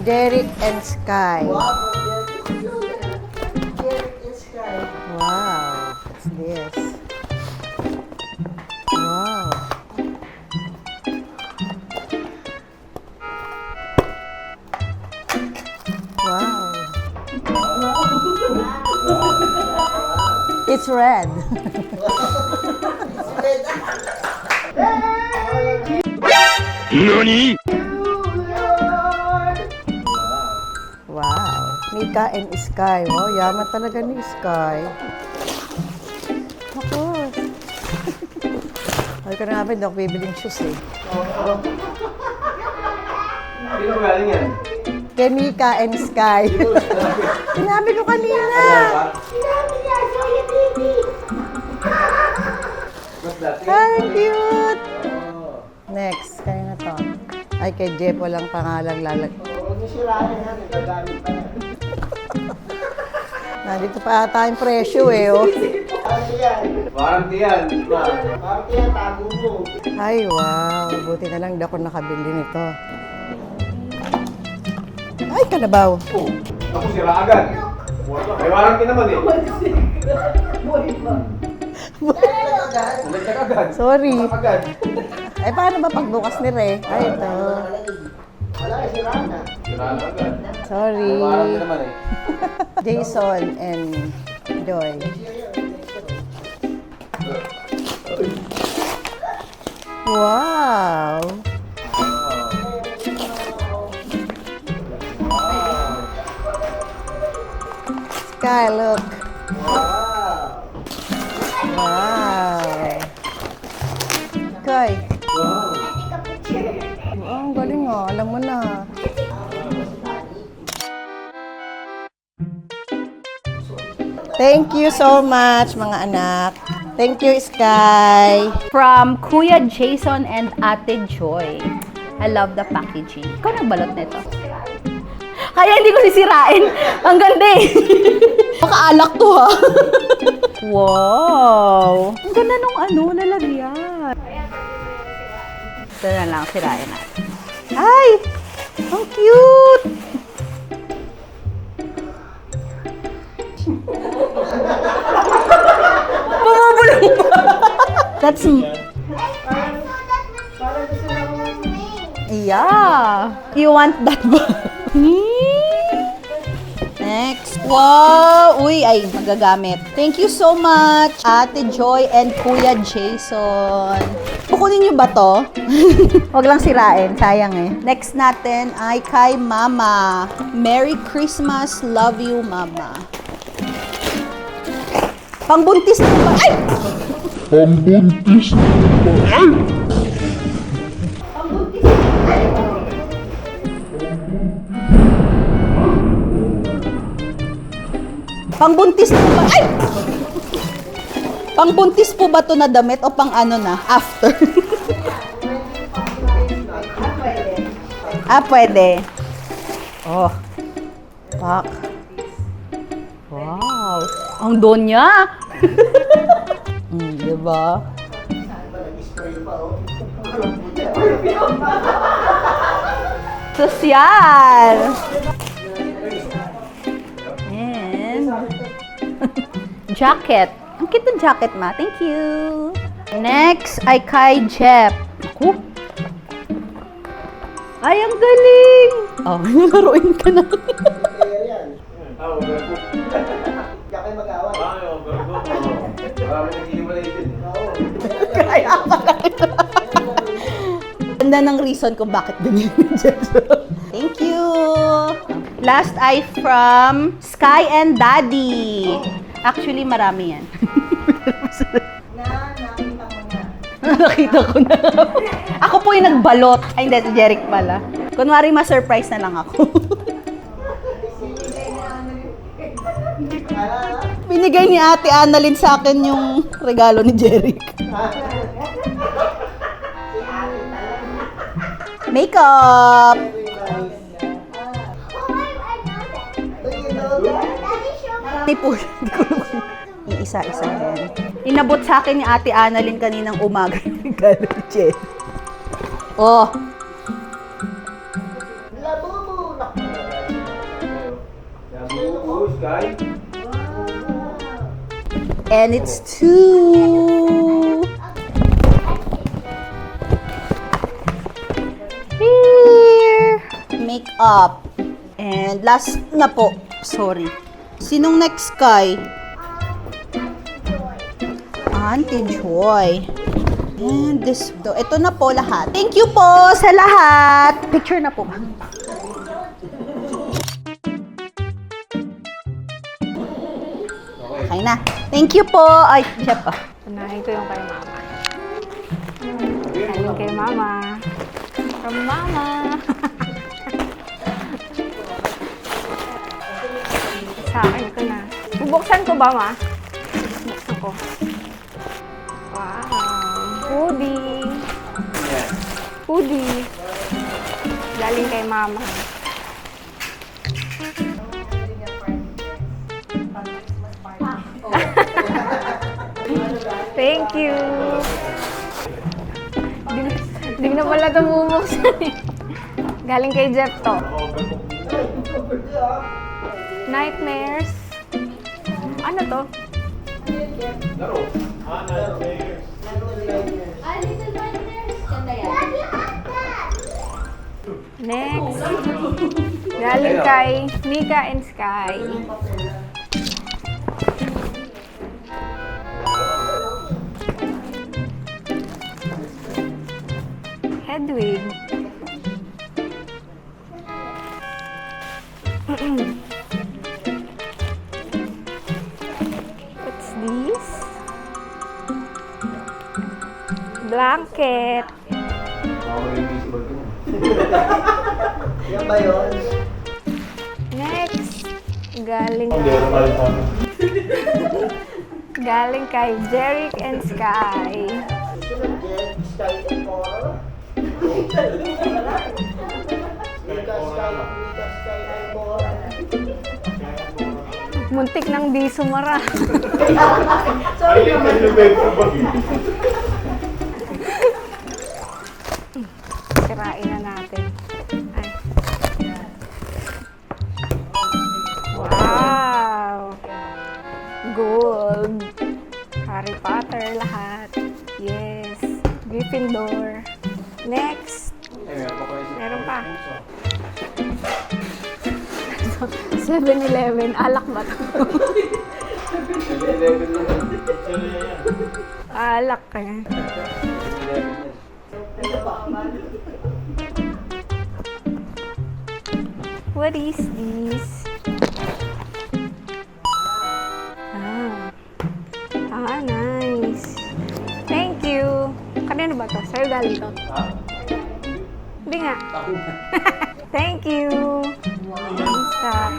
Jeric and Sky. Wow. What's this? Wow. Wow. It's red. NANI?! Wow. Mika and Sky. Wow, yaman talaga ni Sky. Ako. Ay ka na nga ba, hindi ako bibiling shoes eh. Sino galing yan? Kay Mika and Sky. Sinabi ko kanina. Ay, cute. Next, kaya na to. Ay, kay Jeff walang pangalang lalag. Huwag niyo sirahin ha, nagagamit pa yan. Nandito pa ata yung presyo eh, oh. Warranty yan. Warranty yan. Warranty yan, tago mo. Ay, wow. Buti na lang di ako nakabili nito. Ay, kalabaw. Oh, ako sira agad. May warranty naman eh. Bumalik agad. Sorry. Agad. Ay, paano ba pagbukas ni Re? Ay, ito. Wala, sira na. Sira na agad. Sorry. May warranty naman eh. Jason and Joy. Wow. Sky, look. Wow. Wow. Sky. Wow. Oh, ang galing oh. Alam mo na. Thank you so much, mga anak. Thank you, Sky. From Kuya Jason and Ate Joy. I love the packaging. Ikaw nagbalot nito. Kaya hindi ko sisirain. Ang ganda eh. Makaalak to ha. Wow. Ang ganda nung nalagyan. Ito na lang, sirain natin. Ay! Ang cute! Bumubulong pa. That's... Yeah. You want that ba? Next. Wow! Uy, ay, magagamit. Thank you so much, Ate Joy and Kuya Jason. Kukunin niyo ba to? Huwag lang sirain, sayang eh. Next natin ay kay Mama. Merry Christmas, love you, Mama. Pangbuntis na ba? Ay! Pambuntis na ba? Ay! Pangbuntis na ba? Ay! Pangbuntis po ba to na damit o pang ano na? After? Pwede. Oh. Pak. Wow. Ang donya. Diba? Sosyal. And jacket. Ang cute ng jacket, ma. Thank you. Next ay kay Jeff. Ako. Ay, ang galing. Oh, laruin ka na. Oo, garbo. Kaya kayo mag-away. Oo, garbo. Marami nag-iiwalay din. Oo. Kaya pala. Ganda ng reason kung bakit binili ni Jeff. Thank you. Last ay from Sky and Daddy. Actually, marami yan. Nakita ko na. Ako po yung nagbalot. Ay, hindi. Si Jeric pala. Kunwari, ma-surprise na lang ako. Binigay ni Ate Annalyn sa akin yung regalo ni Jeric. Makeup! Hindi po. Iisa-isa yan. Inabot sa akin ni Ate Annalyn kaninang umaga yung regalo ni Jeric. Oh! Labubo! Nabubuhos, guys. And it's 2. Here. Makeup. And last na po. Sorry. Sinong next, Kai? Auntie Joy. And this, ito na po lahat. Thank you po sa lahat. Picture na po. Okay na. Thank you po. Ay, siya pa. Unahin ko yung kay mama. Unahin kay mama. From mama. Sa akin ko na. Bubuksan ko ba, ma? Bubuksan ko. Wow. Hoodie. Hoodie. Galing kay mama. Thank you. Di na pala ito bubuksan eh. Galing kay Jeff to. Nightmares. Ano to? Next. Galing kay Mika and Sky. Hedwig. What's this? Blanket. Yan ba yun? Next. Galing kay Jeric and Sky. Sky and Cora. Mika, Sky and Cora. Muntik nang di sumara. Sirain na natin. Ay. Wow! Gold. Harry Potter lahat. Yes. Gryffindor. Next. Meron pa. 7-Eleven. Alak ba to? Alak eh. What is this? Nice. Thank you. Kanino ba to? Sa'yo galing to? Hindi nga. Thank you. Stop.